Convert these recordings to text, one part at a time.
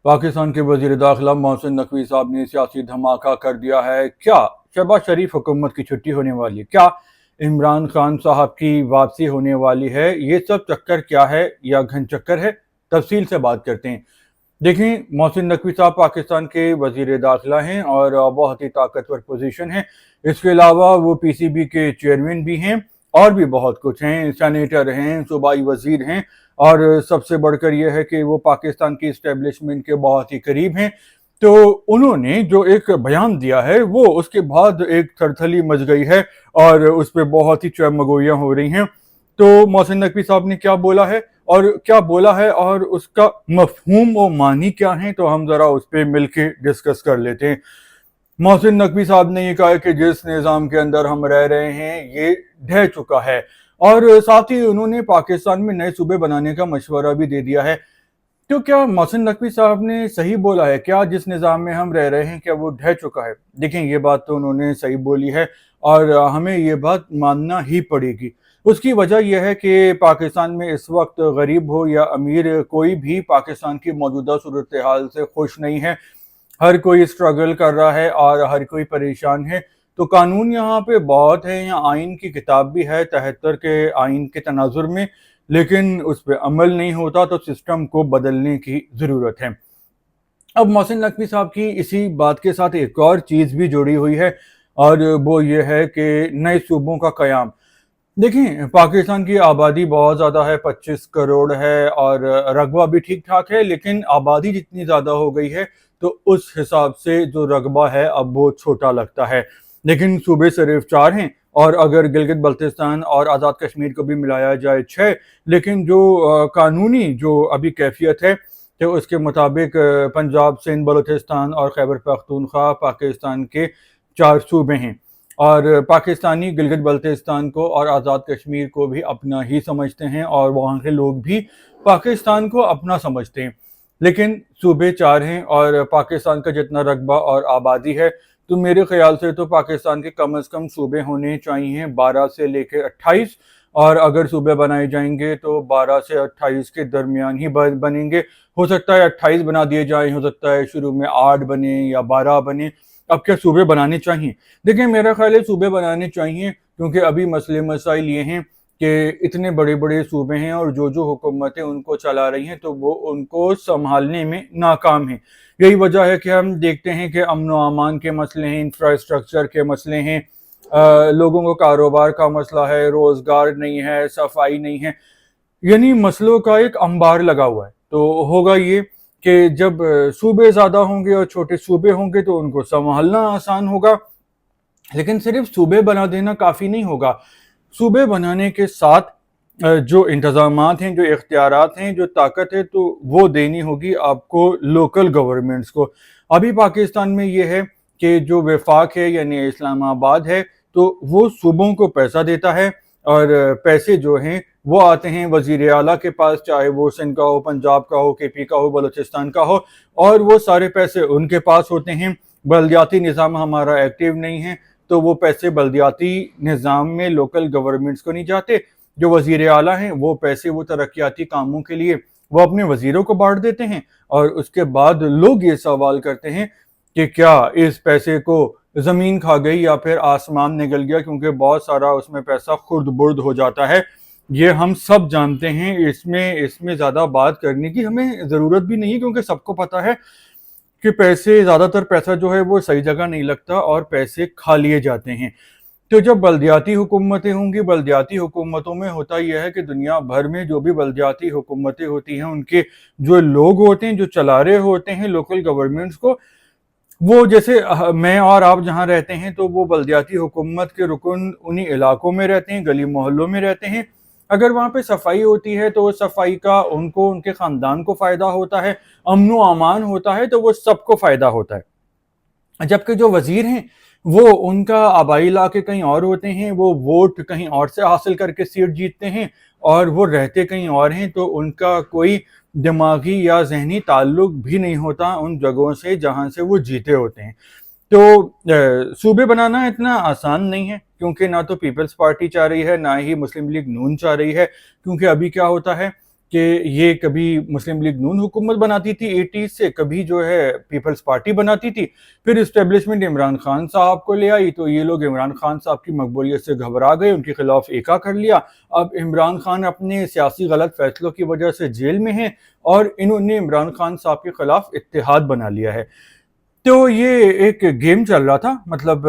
पाकिस्तान के वजीर दाखिला मोहसिन नकवी साहब ने सियासी धमाका कर दिया है। क्या शहबाज शरीफ हुकूमत की छुट्टी होने वाली है? क्या इमरान खान साहब की वापसी होने वाली है? ये सब चक्कर क्या है या घन चक्कर है? तफसील से बात करते हैं। देखिए, मोहसिन नकवी साहब पाकिस्तान के वजीर दाखिला हैं और बहुत ही ताकतवर पोजीशन है। इसके अलावा वो पीसीबी के चेयरमैन भी हैं और भी बहुत कुछ हैं, सेनेटर हैं, सूबाई वजीर हैं और सबसे बढ़कर यह है कि वो पाकिस्तान की इस्टेब्लिशमेंट के बहुत ही करीब हैं। तो उन्होंने जो एक बयान दिया है वो उसके बाद एक थरथली मच गई है और उस पर बहुत ही चमगोइयाँ हो रही हैं। तो मोहसिन नकवी साहब ने क्या बोला है और क्या बोला है और उसका मफहूम और मानी क्या है, तो हम जरा उस पर मिल के डिस्कस कर लेते हैं। मोहसिन नकवी साहब ने ये कहा है कि जिस निज़ाम के अंदर हम रह रहे हैं ये ढह चुका है और साथ ही उन्होंने पाकिस्तान में नए सूबे बनाने का मशवरा भी दे दिया है। तो क्या मोहसिन नकवी साहब ने सही बोला है? क्या जिस निज़ाम में हम रह रहे हैं क्या वो ढह चुका है? देखें, ये बात तो उन्होंने सही बोली है और हमें ये बात मानना ही पड़ेगी। उसकी वजह यह है कि पाकिस्तान में इस वक्त गरीब हो या अमीर, कोई भी पाकिस्तान की मौजूदा सूरत हाल से खुश नहीं है। हर कोई स्ट्रगल कर रहा है और हर कोई परेशान है। तो कानून यहाँ पे बहुत है, यहाँ आइन की किताब भी है 73 के आइन के तनाजुर में, लेकिन उस पर अमल नहीं होता, तो सिस्टम को बदलने की ज़रूरत है। अब मोहसिन नकवी साहब की इसी बात के साथ एक और चीज़ भी जुड़ी हुई है और वो ये है कि नए सूबों का क़याम। देखिए, पाकिस्तान की आबादी बहुत ज़्यादा है, 25 करोड़ है और रकबा भी ठीक ठाक है, लेकिन आबादी जितनी ज़्यादा हो गई है तो उस हिसाब से जो रकबा है अब वो छोटा लगता है। लेकिन सूबे सिर्फ 4 हैं और अगर गिलगित बल्तिस्तान और आज़ाद कश्मीर को भी मिलाया जाए 6, लेकिन जो कानूनी जो अभी कैफियत है तो उसके मुताबिक पंजाब, सिंध, बलूचिस्तान और खैबर पख्तूनख्वा पाकिस्तान के 4 सूबे हैं और पाकिस्तानी गिलगित बल्तिस्तान को और आज़ाद कश्मीर को भी अपना ही समझते हैं और वहाँ के लोग भी पाकिस्तान को अपना समझते हैं। लेकिन सूबे 4 हैं और पाकिस्तान का जितना रकबा और आबादी है, तो मेरे ख्याल से तो पाकिस्तान के कम से कम सूबे होने चाहिए 12 से लेकर 28, और अगर सूबे बनाए जाएंगे तो 12 से 28 के दरमियान ही बनेंगे। हो सकता है 28 बना दिए जाएं, हो सकता है शुरू में 8 बने या 12 बने। अब क्या सूबे बनाने चाहिए? देखिए, मेरा ख्याल है सूबे बनाने चाहिए, क्योंकि अभी मसले मसाइल ये हैं कि इतने बड़े बड़े सूबे हैं और जो हुकूमतें उनको चला रही हैं तो वो उनको संभालने में नाकाम हैं। यही वजह है कि हम देखते हैं कि अमन व अमान के मसले हैं, इंफ्रास्ट्रक्चर के मसले हैं, लोगों को कारोबार का मसला है, रोज़गार नहीं है, सफाई नहीं है, यानी मसलों का एक अंबार लगा हुआ है। तो होगा ये कि जब सूबे ज़्यादा होंगे और छोटे सूबे होंगे तो उनको संभालना आसान होगा, लेकिन सिर्फ सूबे बना देना काफ़ी नहीं होगा। सूबे बनाने के साथ जो इंतज़ामात हैं, जो इख्तियारात हैं, जो ताकत है, तो वो देनी होगी आपको लोकल गवर्नमेंट्स को। अभी पाकिस्तान में ये है कि जो वफाक है यानी इस्लामाबाद है, तो वो सूबों को पैसा देता है और पैसे जो हैं वो आते हैं वज़ीर आला के पास, चाहे वो सिंध का हो, पंजाब का हो, केपी का हो, बलूचिस्तान का हो, और वो सारे पैसे उनके पास होते हैं। बल्दियाती निज़ाम हमारा एक्टिव नहीं है, तो वो पैसे बल्दियाती निज़ाम में लोकल गवर्नमेंट्स को नहीं जाते। जो वज़ीर आला हैं वो पैसे वो तरक्याती कामों के लिए वो अपने वज़ीरों को बांट देते हैं और उसके बाद लोग ये सवाल करते हैं कि क्या इस पैसे को ज़मीन खा गई या फिर आसमान निगल गया, क्योंकि बहुत सारा उसमें पैसा खुर्द बुर्द हो जाता है। ये हम सब जानते हैं, इसमें ज़्यादा बात करने की हमें ज़रूरत भी नहीं है, क्योंकि सबको पता है कि ज़्यादातर पैसा जो है वो सही जगह नहीं लगता और पैसे खा लिए जाते हैं। तो जब बल्दियाती हुकूमतें होंगी, बल्दियाती हुकूमतों में होता यह है कि दुनिया भर में जो भी बल्दियाती हुकूमतें होती हैं उनके जो लोग होते हैं, जो चला रहे होते हैं लोकल गवर्नमेंट्स को, वो जैसे मैं और आप जहाँ रहते हैं तो वो बल्दियाती हुकूमत के रुकन उन्हीं इलाकों में रहते हैं, गली मोहल्लों में रहते हैं। अगर वहाँ पे सफाई होती है तो उस सफाई का उनको, उनके ख़ानदान को फ़ायदा होता है, अमन व अमान होता है तो वो सबको फ़ायदा होता है। जबकि जो वज़ीर हैं वो, उनका आबाई इलाके कहीं और होते हैं, वो वोट कहीं और से हासिल करके सीट जीतते हैं और वो रहते कहीं और हैं, तो उनका कोई दिमागी या जहनी ताल्लुक भी नहीं होता उन जगहों से जहाँ से वो जीते होते हैं। तो सूबे बनाना इतना आसान नहीं है, क्योंकि ना तो पीपल्स पार्टी चाह रही है, ना ही मुस्लिम लीग नून चाह रही है। क्योंकि अभी क्या होता है کہ یہ کبھی مسلم لیگ نون حکومت بناتی تھی 80s سے، کبھی جو ہے پیپلز پارٹی بناتی تھی، پھر اسٹیبلشمنٹ عمران خان صاحب کو لے آئی تو یہ لوگ عمران خان صاحب کی مقبولیت سے گھبرا گئے، ان کے خلاف ایکا کر لیا۔ اب عمران خان اپنے سیاسی غلط فیصلوں کی وجہ سے جیل میں ہیں اور انہوں نے عمران خان صاحب کے خلاف اتحاد بنا لیا ہے۔ تو یہ ایک گیم چل رہا تھا، مطلب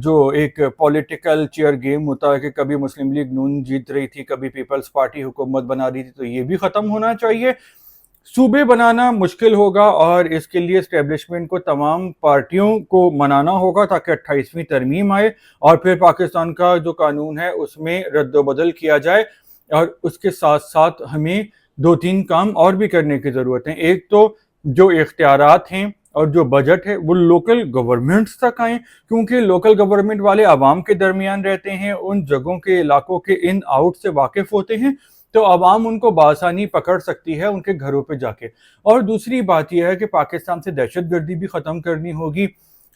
جو ایک پولیٹیکل چیئر گیم ہوتا ہے کہ کبھی مسلم لیگ نون جیت رہی تھی، کبھی پیپلز پارٹی حکومت بنا رہی تھی، تو یہ بھی ختم ہونا چاہیے۔ صوبے بنانا مشکل ہوگا اور اس کے لیے اسٹیبلشمنٹ کو تمام پارٹیوں کو منانا ہوگا تاکہ 28ویں ترمیم آئے اور پھر پاکستان کا جو قانون ہے اس میں رد و بدل کیا جائے۔ اور اس کے ساتھ ساتھ ہمیں 2-3 کام اور بھی کرنے کی ضرورت ہے۔ ایک تو جو اختیارات ہیں اور جو بجٹ ہے وہ لوکل گورنمنٹس تک آئیں، کیونکہ لوکل گورنمنٹ والے عوام کے درمیان رہتے ہیں، ان جگہوں کے علاقوں کے ان آؤٹ سے واقف ہوتے ہیں، تو عوام ان کو بآسانی پکڑ سکتی ہے ان کے گھروں پہ جا کے۔ اور دوسری بات یہ ہے کہ پاکستان سے دہشت گردی بھی ختم کرنی ہوگی،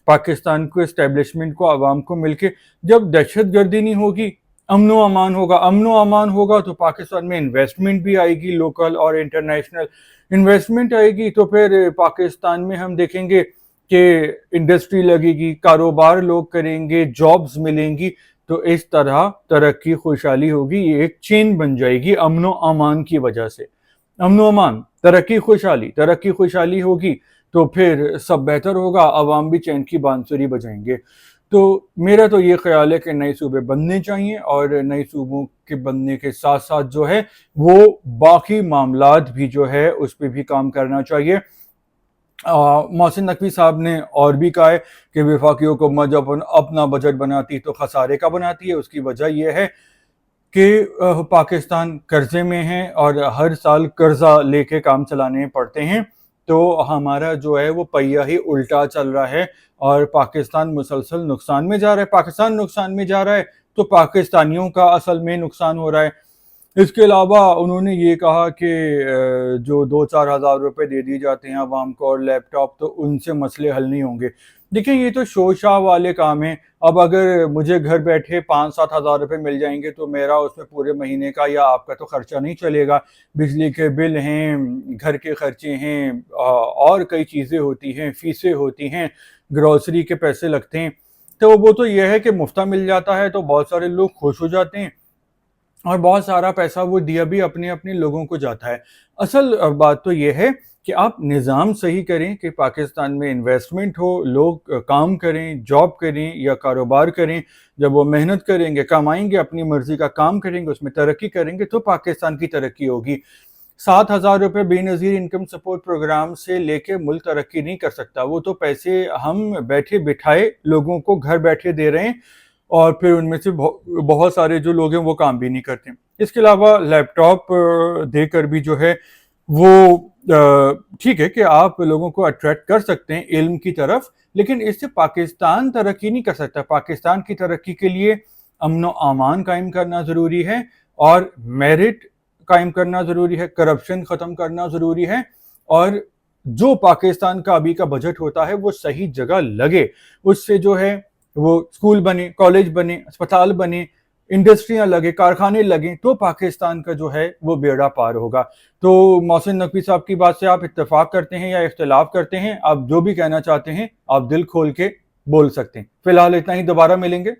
پاکستان کو اسٹیبلشمنٹ کو عوام کو مل کے۔ جب دہشت گردی نہیں ہوگی، امن و امان ہوگا، امن و امان ہوگا تو پاکستان میں انویسٹمنٹ بھی آئے گی، لوکل اور انٹرنیشنل انویسٹمنٹ آئے گی، تو پھر پاکستان میں ہم دیکھیں گے کہ انڈسٹری لگے گی، کاروبار لوگ کریں گے، جابز ملیں گی، تو اس طرح ترقی خوشحالی ہوگی، یہ ایک چین بن جائے گی امن و امان کی وجہ سے۔ امن و امان، ترقی خوشحالی ہوگی تو پھر سب بہتر ہوگا، عوام بھی چین کی بانسری بجائیں گے۔ تو میرا تو یہ خیال ہے کہ نئے صوبے بننے چاہیے اور نئے صوبوں کے بننے کے ساتھ ساتھ جو ہے وہ باقی معاملات بھی جو ہے اس پہ بھی کام کرنا چاہیے۔ محسن نقوی صاحب نے اور بھی کہا ہے کہ وفاقی حکومت جب اپنا بجٹ بناتی تو خسارے کا بناتی ہے۔ اس کی وجہ یہ ہے کہ پاکستان قرضے میں ہے اور ہر سال قرضہ لے کے کام چلانے پڑتے ہیں، تو ہمارا جو ہے وہ پہیہ ہی الٹا چل رہا ہے اور پاکستان مسلسل نقصان میں جا رہا ہے۔ پاکستان نقصان میں جا رہا ہے تو پاکستانیوں کا اصل میں نقصان ہو رہا ہے۔ اس کے علاوہ انہوں نے یہ کہا کہ جو 2-4 ہزار روپے دے دی جاتے ہیں عوام کو اور لیپ ٹاپ، تو ان سے مسئلے حل نہیں ہوں گے۔ دیکھیں یہ تو شو شاہ والے کام ہیں۔ اب اگر مجھے گھر بیٹھے 5-7 ہزار روپے مل جائیں گے تو میرا اس میں پورے مہینے کا یا آپ کا تو خرچہ نہیں چلے گا۔ بجلی کے بل ہیں، گھر کے خرچے ہیں، اور کئی چیزیں ہوتی ہیں، فیسیں ہوتی ہیں، گروسری کے پیسے لگتے ہیں، تو وہ تو یہ ہے کہ مفتہ مل جاتا ہے تو بہت سارے لوگ خوش ہو جاتے ہیں اور بہت سارا پیسہ وہ دیا بھی اپنے اپنے لوگوں کو جاتا ہے۔ اصل بات تو یہ ہے کہ آپ نظام صحیح کریں کہ پاکستان میں انویسٹمنٹ ہو، لوگ کام کریں، جاب کریں یا کاروبار کریں۔ جب وہ محنت کریں گے، کمائیں گے، اپنی مرضی کا کام کریں گے، اس میں ترقی کریں گے تو پاکستان کی ترقی ہوگی۔ 7,000 روپے بے نظیر انکم سپورٹ پروگرام سے لے کے ملک ترقی نہیں کر سکتا۔ وہ تو پیسے ہم بیٹھے بٹھائے لوگوں کو گھر بیٹھے دے رہے ہیں اور پھر ان میں سے بہت سارے جو لوگ ہیں وہ کام بھی نہیں کرتے۔ اس کے علاوہ لیپ ٹاپ دے کر بھی جو ہے وہ ٹھیک ہے کہ آپ لوگوں کو اٹریکٹ کر سکتے ہیں علم کی طرف، لیکن اس سے پاکستان ترقی نہیں کر سکتا۔ پاکستان کی ترقی کے لیے امن و امان قائم کرنا ضروری ہے اور میرٹ قائم کرنا ضروری ہے، کرپشن ختم کرنا ضروری ہے، اور جو پاکستان کا ابھی کا بجٹ ہوتا ہے وہ صحیح جگہ لگے۔ اس سے جو ہے وہ اسکول بنے، کالج بنے، اسپتال بنے، انڈسٹریاں لگے، کارخانے لگیں، تو پاکستان کا جو ہے وہ بیڑا پار ہوگا۔ تو محسن نقوی صاحب کی بات سے آپ اتفاق کرتے ہیں یا اختلاف کرتے ہیں، آپ جو بھی کہنا چاہتے ہیں آپ دل کھول کے بول سکتے ہیں۔ فی الحال اتنا ہی، دوبارہ ملیں گے۔